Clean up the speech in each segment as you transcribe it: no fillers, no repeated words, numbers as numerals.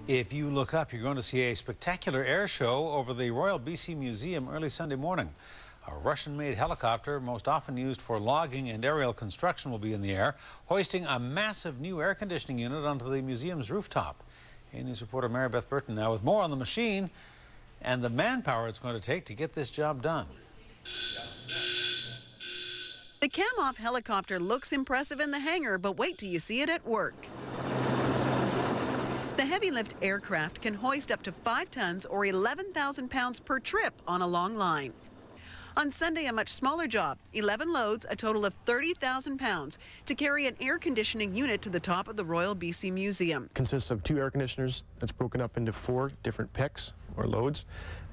If you look up, you're going to see a spectacular air show over the Royal BC Museum early Sunday morning. A Russian-made helicopter, most often used for logging and aerial construction, will be in the air, hoisting a massive new air conditioning unit onto the museum's rooftop. A-News reporter Mary Beth Burton now with more on the machine and the manpower it's going to take to get this job done. The cam-off helicopter looks impressive in the hangar, but wait till you see it at work. The heavy-lift aircraft can hoist up to 5 tons or 11,000 pounds per trip on a long line. On Sunday, a much smaller job, 11 loads, a total of 30,000 pounds, to carry an air conditioning unit to the top of the Royal BC Museum. Consists of 2 air conditioners that's broken up into 4 different picks or loads,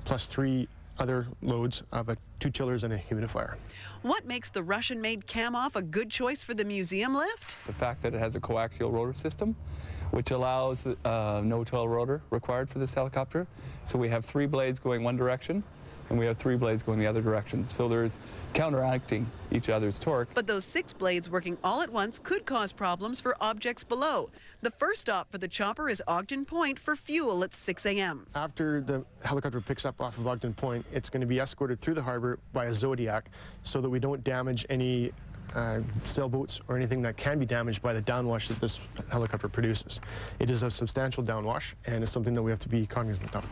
plus 3 other loads of 2 chillers and a humidifier. What makes the Russian-made cam-off a good choice for the museum lift? The fact that it has a coaxial rotor system, which allows no tail rotor required for this helicopter. So we have 3 blades going one direction, and we have 3 blades going the other direction. So there's counteracting each other's torque. But those 6 blades working all at once could cause problems for objects below. The first stop for the chopper is Ogden Point for fuel at 6 a.m. After the helicopter picks up off of Ogden Point, it's going to be escorted through the harbor by a Zodiac so that we don't damage any sailboats or anything that can be damaged by the downwash that this helicopter produces. It is a substantial downwash, and it's something that we have to be cognizant of.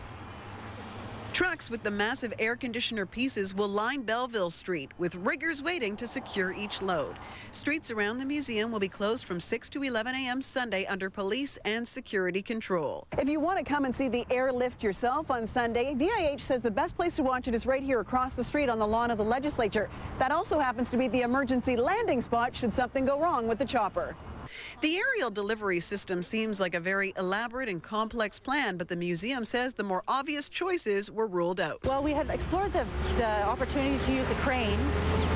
Trucks with the massive air conditioner pieces will line Belleville Street, with riggers waiting to secure each load. Streets around the museum will be closed from 6 to 11 a.m. Sunday under police and security control. If you want to come and see the airlift yourself on Sunday, VIH says the best place to watch it is right here across the street on the lawn of the legislature. That also happens to be the emergency landing spot should something go wrong with the chopper. The aerial delivery system seems like a very elaborate and complex plan, but the museum says the more obvious choices were ruled out. Well, we had explored the opportunity to use a crane,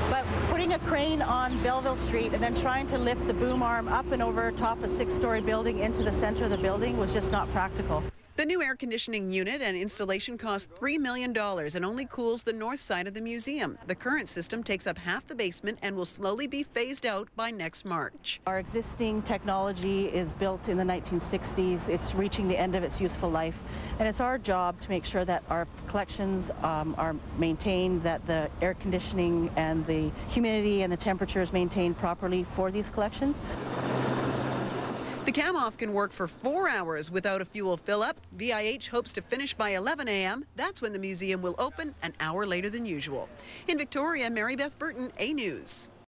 but putting a crane on Belleville Street and then trying to lift the boom arm up and over top a 6-story building into the center of the building was just not practical. The new air conditioning unit and installation cost $3 million and only cools the north side of the museum. The current system takes up half the basement and will slowly be phased out by next March. Our existing technology is built in the 1960s. It's reaching the end of its useful life, and it's our job to make sure that our collections are maintained, that the air conditioning and the humidity and the temperature is maintained properly for these collections. The cam-off can work for 4 hours without a fuel fill-up. VIH hopes to finish by 11 a.m. That's when the museum will open, an hour later than usual. In Victoria, Mary Beth Burton, A-News.